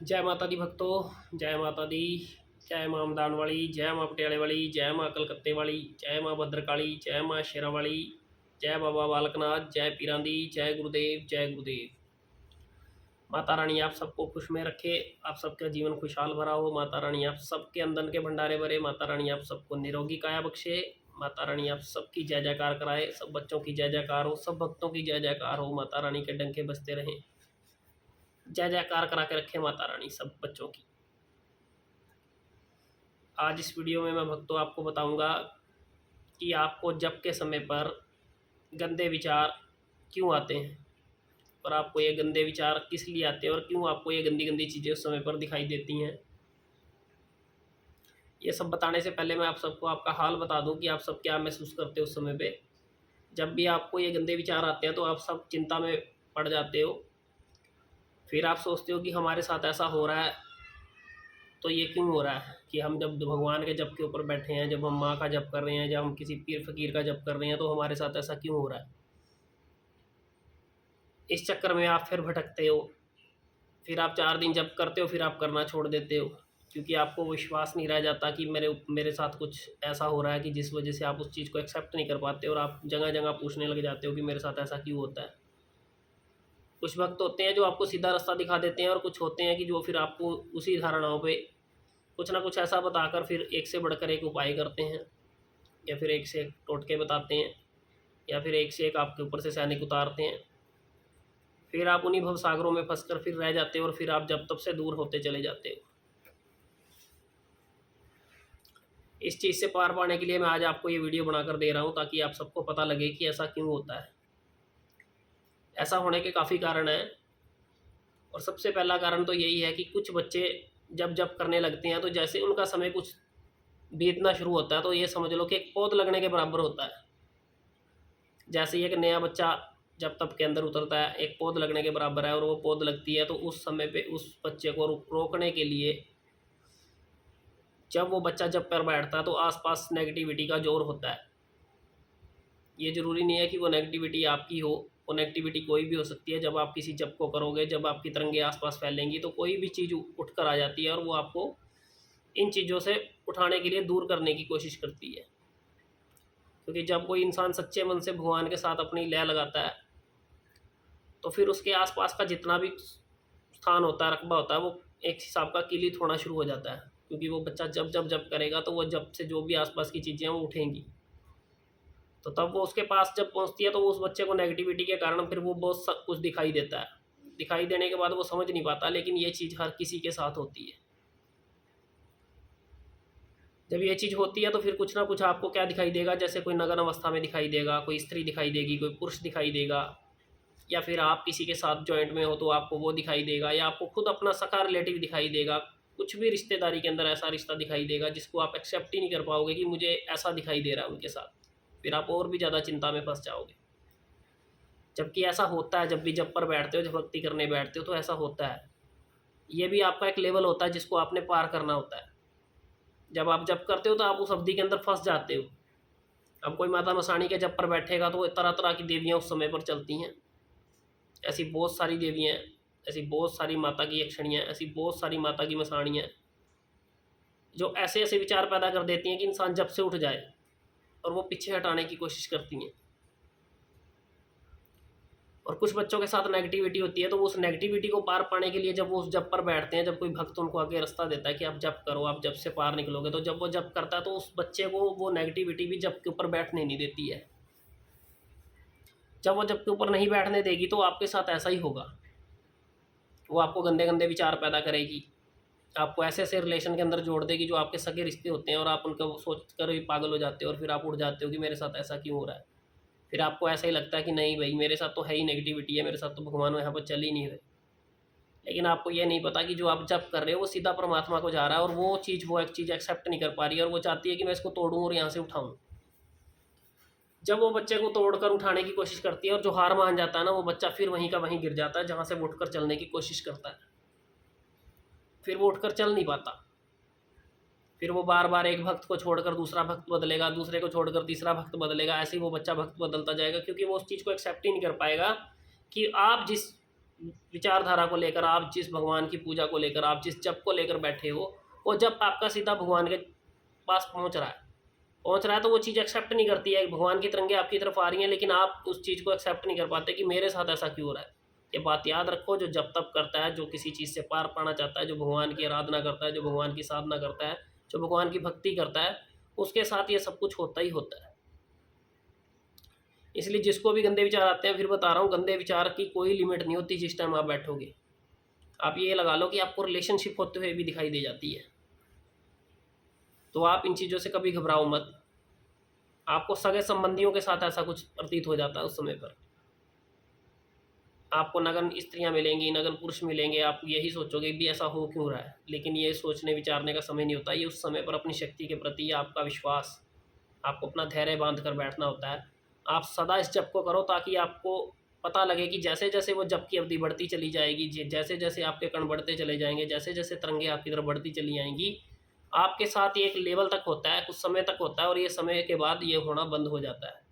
जय माता दी भक्तों, जय माता दी। जय मां मदान वाली, जय मां पटियाले वाली, जय मां कलकत्ते वाली, जय मां भद्रकाली, जय मां शेरा वाली, जय बाबा बालकनाथ, जय पीरां दी, जय गुरुदेव, जय गुरुदेव। माता रानी आप सबको खुश में रखे, आप सबका जीवन खुशहाल भरा हो। माता रानी आप सबके अंदर के भंडारे भरे। माता रानी आप सबको निरोगी काया बख्शे। माता रानी आप सबकी जय जयकार कराए, सब बच्चों की जय जयकार हो, सब भक्तों की जय जयकार हो। माता रानी के डंके बजते रहें, जय जयकार करा के रखे माता रानी सब बच्चों की। आज इस वीडियो में मैं भक्तों आपको बताऊंगा कि आपको जप के समय पर गंदे विचार क्यों आते हैं, और आपको ये गंदे विचार किस लिए आते हैं, और क्यों आपको ये गंदी गंदी चीज़ें उस समय पर दिखाई देती हैं। ये सब बताने से पहले मैं आप सबको आपका हाल बता दूं कि आप सब क्या महसूस करते हो उस समय पे। जब भी आपको ये गंदे विचार आते हैं तो आप सब चिंता में पड़ जाते हो। फिर आप सोचते हो कि हमारे साथ ऐसा हो रहा है तो ये क्यों हो रहा है, कि हम जब भगवान के जप के ऊपर बैठे हैं, जब हम माँ का जप कर रहे हैं, जब हम किसी पीर फकीर का जप कर रहे हैं, तो हमारे साथ ऐसा क्यों हो रहा है। इस चक्कर में आप फिर भटकते हो। फिर आप 4 दिन जप करते हो, फिर आप करना छोड़ देते हो, क्योंकि आपको विश्वास नहीं रह जाता कि मेरे साथ कुछ ऐसा हो रहा है, कि जिस वजह से आप उस चीज़ को एक्सेप्ट नहीं कर पाते, और आप जगह जगह पूछने लग जाते हो कि मेरे साथ ऐसा क्यों होता है। कुछ भक्त होते हैं जो आपको सीधा रास्ता दिखा देते हैं, और कुछ होते हैं कि जो फिर आपको उसी धारणाओं पे कुछ ना कुछ ऐसा बताकर फिर एक से बढ़कर एक उपाय करते हैं, या फिर एक से एक टोटके बताते हैं, या फिर एक से एक आपके ऊपर से सैनिक उतारते हैं। फिर आप उन्हीं भव सागरों में फंसकर फिर रह जाते हो, और फिर आप जब तब से दूर होते चले जाते हो। इस चीज़ से पार पाने के लिए मैं आज आपको ये वीडियो बनाकर दे रहा हूँ, ताकि आप सबको पता लगे कि ऐसा क्यों होता है। ऐसा होने के काफ़ी कारण हैं, और सबसे पहला कारण तो यही है कि कुछ बच्चे जब जब करने लगते हैं तो जैसे उनका समय कुछ बीतना शुरू होता है, तो ये समझ लो कि एक पौध लगने के बराबर होता है। जैसे ही एक नया बच्चा जब तब के अंदर उतरता है, एक पौध लगने के बराबर है, और वो पौध लगती है तो उस समय पे उस बच्चे को रोकने के लिए, जब वो बच्चा जब पर बैठता है तो आसपास नेगेटिविटी का जोर होता है। ये ज़रूरी नहीं है कि वो नेगेटिविटी आपकी हो, वो नेगेटिविटी कोई भी हो सकती है। जब आप किसी जप को करोगे, जब आपकी तरंगे आसपास फैलेंगी, तो कोई भी चीज़ उठ कर आ जाती है, और वो आपको इन चीज़ों से उठाने के लिए दूर करने की कोशिश करती है। क्योंकि जब कोई इंसान सच्चे मन से भगवान के साथ अपनी लय लगाता है, तो फिर उसके आसपास का जितना भी स्थान होता है, रकबा होता है, वो एक हिसाब का किलित होना शुरू हो जाता है। क्योंकि वो बच्चा जब जब जब करेगा तो वो जब से जो भी आसपास की चीज़ें हैं वो उठेंगी। तो तब वो उसके पास जब पहुंचती है तो उस बच्चे को नेगेटिविटी के कारण फिर वो बहुत सब कुछ दिखाई देता है। दिखाई देने के बाद वो समझ नहीं पाता, लेकिन ये चीज़ हर किसी के साथ होती है। जब ये चीज़ होती है तो फिर कुछ ना कुछ आपको क्या दिखाई देगा, जैसे कोई नग्न अवस्था में दिखाई देगा, कोई स्त्री दिखाई देगी, कोई पुरुष दिखाई देगा, या फिर आप किसी के साथ जॉइंट में हो तो आपको वो दिखाई देगा, या आपको खुद अपना सका रिलेटिव दिखाई देगा। कुछ भी रिश्तेदारी के अंदर ऐसा रिश्ता दिखाई देगा जिसको आप एक्सेप्ट ही नहीं कर पाओगे कि मुझे ऐसा दिखाई दे रहा है उनके साथ। फिर आप और भी ज़्यादा चिंता में फंस जाओगे। जबकि ऐसा होता है, जब भी जब पर बैठते हो, जब भक्ति करने बैठते हो, तो ऐसा होता है। ये भी आपका एक लेवल होता है जिसको आपने पार करना होता है। जब आप जब करते हो तो आप उस अवधि के अंदर फंस जाते हो। अब कोई माता मसाणी के जब पर बैठेगा तो तरह तरह की देवियाँ उस समय पर चलती हैं। ऐसी बहुत सारी देवियाँ हैं, ऐसी बहुत सारी माता की यक्षणियाँ, ऐसी बहुत सारी माता की मसाणियाँ, जो ऐसे ऐसे विचार पैदा कर देती हैं कि इंसान जब से उठ जाए, और वो पीछे हटाने की कोशिश करती हैं। और कुछ बच्चों के साथ नेगेटिविटी होती है, तो उस नेगेटिविटी को पार पाने के लिए जब वो उस जप पर बैठते हैं, जब कोई भक्त उनको आगे रास्ता देता है कि आप जप करो, आप जप से पार निकलोगे, तो जब वो जप करता है तो उस बच्चे को वो नेगेटिविटी भी जप के ऊपर बैठने नहीं देती है। जब वो जप के ऊपर नहीं बैठने देगी तो आपके साथ ऐसा ही होगा। वो आपको गंदे गंदे विचार पैदा करेगी, आपको ऐसे ऐसे रिलेशन के अंदर जोड़ देगी जो आपके सगे रिश्ते होते हैं, और आप उनको सोच कर ही पागल हो जाते हो, और फिर आप उठ जाते हो कि मेरे साथ ऐसा क्यों हो रहा है। फिर आपको ऐसा ही लगता है कि नहीं भाई, मेरे साथ तो है ही नेगेटिविटी है, मेरे साथ तो भगवान यहाँ पर चल ही नहीं रहे। लेकिन आपको ये नहीं पता कि जो आप जप कर रहे हो वो सीधा परमात्मा को जा रहा है, और वो चीज़, वो एक चीज़ एक्सेप्ट नहीं कर पा रही है, और वो चाहती है कि मैं इसको तोड़ूं और यहाँ से उठाऊं। जब वो बच्चे को तोड़कर उठाने की कोशिश करती है और जो हार मान जाता है ना, वो बच्चा फिर वहीं का वहीं गिर जाता है, जहाँ से वो उठकर चलने की कोशिश करता है। फिर वो उठकर चल नहीं पाता। फिर वो बार बार एक भक्त को छोड़कर दूसरा भक्त बदलेगा, दूसरे को छोड़कर तीसरा भक्त बदलेगा, ऐसे ही वो बच्चा भक्त बदलता जाएगा, क्योंकि वो उस चीज़ को एक्सेप्ट ही नहीं कर पाएगा कि आप जिस विचारधारा को लेकर, आप जिस भगवान की पूजा को लेकर, आप जिस जप को लेकर बैठे हो, वो जप आपका सीधा भगवान के पास पहुंच रहा है तो वो चीज़ एक्सेप्ट नहीं करती है। भगवान की तरंगे आपकी तरफ आ रही हैं, लेकिन आप उस चीज़ को एक्सेप्ट नहीं कर पाते कि मेरे साथ ऐसा क्यों हो रहा है। ये बात याद रखो, जो जप तप करता है, जो किसी चीज़ से पार पाना चाहता है, जो भगवान की आराधना करता है, जो भगवान की साधना करता है, जो भगवान की भक्ति करता है, उसके साथ ये सब कुछ होता ही होता है। इसलिए जिसको भी गंदे विचार आते हैं, फिर बता रहा हूँ, गंदे विचार की कोई लिमिट नहीं होती। जिस टाइम आप बैठोगे, आप ये लगा लो कि आपको रिलेशनशिप होते हुए भी दिखाई दे जाती है। तो आप इन चीज़ों से कभी घबराओ मत। आपको सगे संबंधियों के साथ ऐसा कुछ प्रतीत हो जाता है उस समय पर। आपको नगन स्त्रियां मिलेंगी, नगन पुरुष मिलेंगे, आप यही सोचोगे भी ऐसा हो क्यों रहा है। लेकिन ये सोचने विचारने का समय नहीं होता। ये उस समय पर अपनी शक्ति के प्रति आपका विश्वास, आपको अपना धैर्य बांध कर बैठना होता है। आप सदा इस जप को करो ताकि आपको पता लगे कि जैसे जैसे वो जप की अवधि बढ़ती चली जाएगी, जैसे जैसे आपके कण बढ़ते चले जाएंगे, जैसे जैसे तरंगे आपकी तरफ बढ़ती चली जाएंगी, आपके साथ ये एक लेवल तक होता है, कुछ समय तक होता है, और ये समय के बाद ये होना बंद हो जाता है।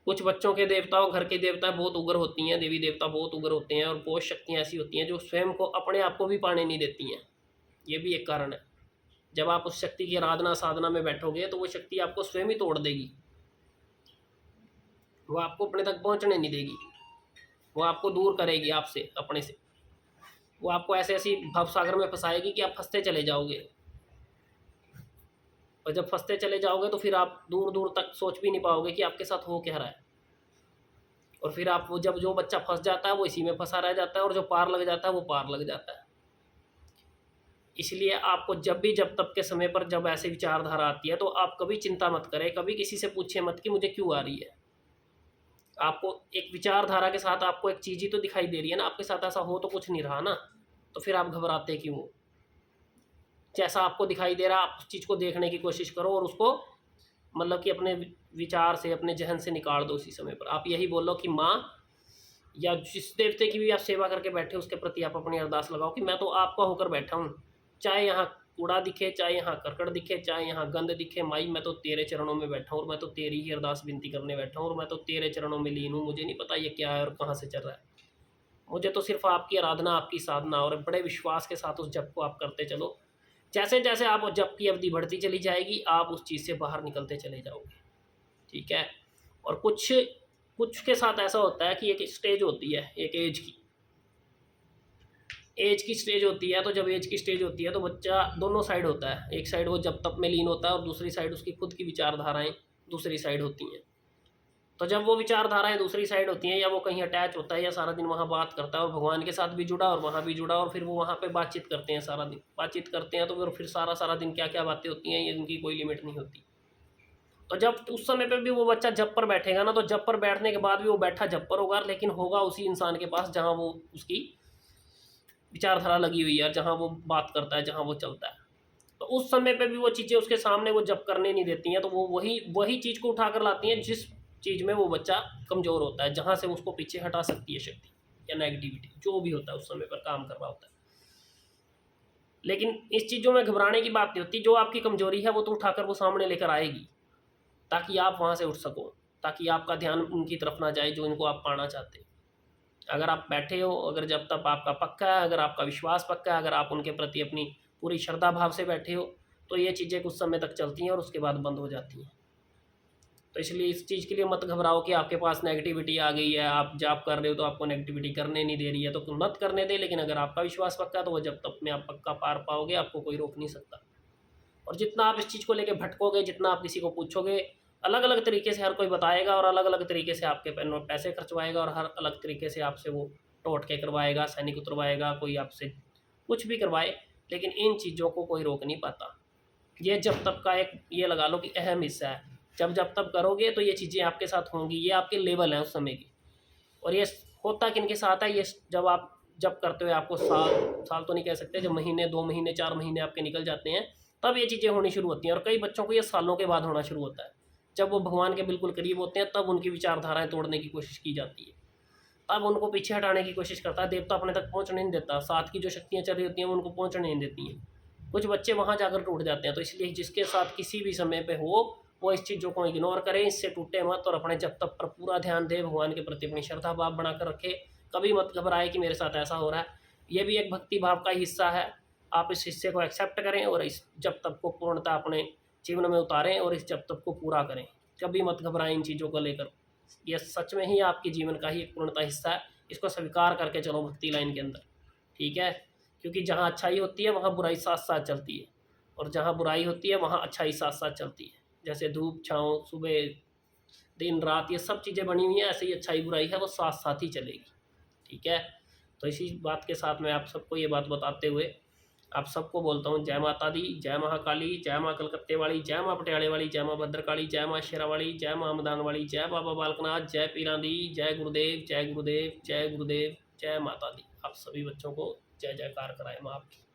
कुछ बच्चों के देवताओं, घर के देवता बहुत उग्र होती हैं, देवी देवता बहुत उग्र होते हैं, और बहुत शक्तियाँ ऐसी होती हैं जो स्वयं को, अपने आप को भी पाने नहीं देती हैं। ये भी एक कारण है। जब आप उस शक्ति की आराधना साधना में बैठोगे तो वो शक्ति आपको स्वयं ही तोड़ देगी। वो आपको अपने तक पहुंचने नहीं देगी, वो आपको दूर करेगी आपसे, अपने से। वो आपको ऐसे ऐसी भवसागर में फंसाएगी कि आप फंसते चले जाओगे। और जब फंसते चले जाओगे तो फिर आप दूर दूर तक सोच भी नहीं पाओगे कि आपके साथ हो क्या रहा है। और फिर आप, वो जब जो बच्चा फंस जाता है वो इसी में फंसा रह जाता है, और जो पार लग जाता है वो पार लग जाता है। इसलिए आपको जब भी जब तब के समय पर जब ऐसी विचारधारा आती है तो आप कभी चिंता मत करें, कभी किसी से पूछे मत कि मुझे क्यों आ रही है। आपको एक विचारधारा के साथ आपको एक चीज़ ही तो दिखाई दे रही है ना, आपके साथ ऐसा हो तो कुछ नहीं रहा ना, तो फिर आप घबराते क्यों हो। जैसा आपको दिखाई दे रहा है आप उस चीज़ को देखने की कोशिश करो, और उसको मतलब कि अपने विचार से, अपने जहन से निकाल दो। उसी समय पर आप यही बोलो कि माँ, या जिस देवते की भी आप सेवा करके बैठे उसके प्रति आप अपनी अरदास लगाओ कि मैं तो आपका होकर बैठा हूँ। चाहे यहाँ कूड़ा दिखे, चाहे यहाँ करकट दिखे, चाहे यहाँ गंद दिखे, माई मैं तो तेरे चरणों में बैठा हूँ, और मैं तो तेरी ही अरदास विनती करने बैठा हूँ, और मैं तो तेरे चरणों में लीन हूँ। मुझे नहीं पता ये क्या है और कहाँ से चल रहा है। मुझे तो सिर्फ आपकी आराधना, आपकी साधना, और बड़े विश्वास के साथ उस जप को आप करते चलो। जैसे जैसे आप उस जप की अवधि बढ़ती चली जाएगी, आप उस चीज़ से बाहर निकलते चले जाओगे। ठीक है। और कुछ कुछ के साथ ऐसा होता है कि एक स्टेज होती है, एक एज की स्टेज होती है। तो जब एज की स्टेज होती है तो बच्चा दोनों साइड होता है। एक साइड वो जब तप में लीन होता है, और दूसरी साइड उसकी खुद की विचारधाराएं दूसरी साइड होती हैं। तो जब वो विचारधाराएं दूसरी साइड होती हैं, या वो कहीं अटैच होता है, या सारा दिन वहाँ बात करता है, और भगवान के साथ भी जुड़ा और वहाँ भी जुड़ा, और फिर वो वहाँ पे बातचीत करते हैं, सारा दिन बातचीत करते हैं, तो फिर सारा दिन क्या क्या बातें होती हैं, ये इनकी कोई लिमिट नहीं होती। तो जब उस समय पे भी वो बच्चा जब पर बैठेगा ना, तो जब पर बैठने के बाद भी वो बैठा जब पर होगा, लेकिन होगा उसी इंसान के पास जहाँ वो उसकी विचारधारा लगी हुई है, जहाँ वो बात करता है, जहाँ वो चलता है। तो उस समय पे भी वो चीज़ें उसके सामने वो जब करने नहीं देती हैं। तो वो वही चीज़ को उठा कर लाती हैं जिस चीज़ में वो बच्चा कमज़ोर होता है, जहाँ से उसको पीछे हटा सकती है शक्ति या नेगेटिविटी, जो भी होता है उस समय पर काम कर रहा होता है। लेकिन इस चीज़ों में घबराने की बात नहीं होती। जो आपकी कमजोरी है वो तो उठाकर वो सामने लेकर आएगी, ताकि आप वहाँ से उठ सको, ताकि आपका ध्यान उनकी तरफ ना जाए जो इनको आप पाना चाहते हो। अगर आप बैठे हो, अगर जब तक आपका पक्का है, अगर आपका विश्वास पक्का है, अगर आप उनके प्रति अपनी पूरी श्रद्धा भाव से बैठे हो, तो ये चीज़ें कुछ समय तक चलती हैं और उसके बाद बंद हो जाती हैं। तो इसलिए इस चीज़ के लिए मत घबराओ कि आपके पास नेगेटिविटी आ गई है, आप जाप कर रहे हो तो आपको नेगेटिविटी करने नहीं दे रही है, तो मत करने दे। लेकिन अगर आपका विश्वास पक्का, तो वो जब तक में आप पक्का पार पाओगे, आपको कोई रोक नहीं सकता। और जितना आप इस चीज़ को लेकर भटकोगे, जितना आप किसी को पूछोगे, अलग अलग तरीके से हर कोई बताएगा, और अलग अलग तरीके से आपके पैसे खर्चवाएगा, और हर अलग तरीके से आपसे वो टोट के करवाएगा, सैनिक उतरवाएगा, कोई आपसे कुछ भी करवाए। लेकिन इन चीज़ों को कोई रोक नहीं पाता। ये जब तब का एक, ये लगा लो कि अहम हिस्सा है। जब तब करोगे तो ये चीज़ें आपके साथ होंगी। ये आपके लेवल हैं उस समय की। और ये होता किन के साथ है, ये जब आप जब करते हुए आपको साल तो नहीं कह सकते, जब महीने, 2 महीने, 4 महीने आपके निकल जाते हैं, तब ये चीज़ें होनी शुरू होती हैं। और कई बच्चों को ये सालों के बाद होना शुरू होता है। जब वो भगवान के बिल्कुल करीब होते हैं, तब उनकी विचारधाराएं तोड़ने की कोशिश की जाती है, तब उनको पीछे हटाने की कोशिश करता है देवता, अपने तक पहुंचने नहीं देता। साथ की जो शक्तियां चल रही होती हैं वो उनको पहुंचने नहीं देती हैं। कुछ बच्चे वहां जाकर टूट जाते हैं। तो इसलिए जिसके साथ किसी भी समय पे हो, वो इस चीज़ों को इग्नोर करें, इससे टूटे मत और अपने जब तक पर पूरा ध्यान दें, भगवान के प्रति अपनी श्रद्धा भाव बनाकर रखें। कभी मत घबराए कि मेरे साथ ऐसा हो रहा है, ये भी एक भक्ति भाव का ही हिस्सा है। आप इस हिस्से को एक्सेप्ट करें और इस जब तक को पूर्णतः अपने जीवन में उतारें और इस जब तक को पूरा करें। कभी मत घबराएं इन चीज़ों को लेकर, यह सच में ही आपके जीवन का ही एक पूर्णतः हिस्सा है। इसको स्वीकार करके चलो भक्ति लाइन के अंदर, ठीक है। क्योंकि जहाँ अच्छाई होती है वहाँ बुराई साथ साथ चलती है, और जहाँ बुराई होती है वहाँ अच्छाई साथ साथ चलती है। जैसे धूप छाँव, सुबह दिन रात, ये सब चीज़ें बनी हुई हैं, ऐसे ही अच्छाई बुराई है वो साथ साथ ही चलेगी, ठीक है। तो इसी बात के साथ मैं आप सबको ये बात बताते हुए आप सबको बोलता हूँ, जय माता दी, जय महाकाली, जय माँ कलकत्ते वाली, जय माँ पटियाले वाली, जय माँ भद्रकाली, जय माँ शेरा वाली, जय माँ मदान वाली, जय बाबा बालकनाथ, जय पीरां दी, जय गुरुदेव, जय गुरुदेव, जय गुरुदेव, जय माता दी। आप सभी बच्चों को जय जयकार कराए माँ आपकी।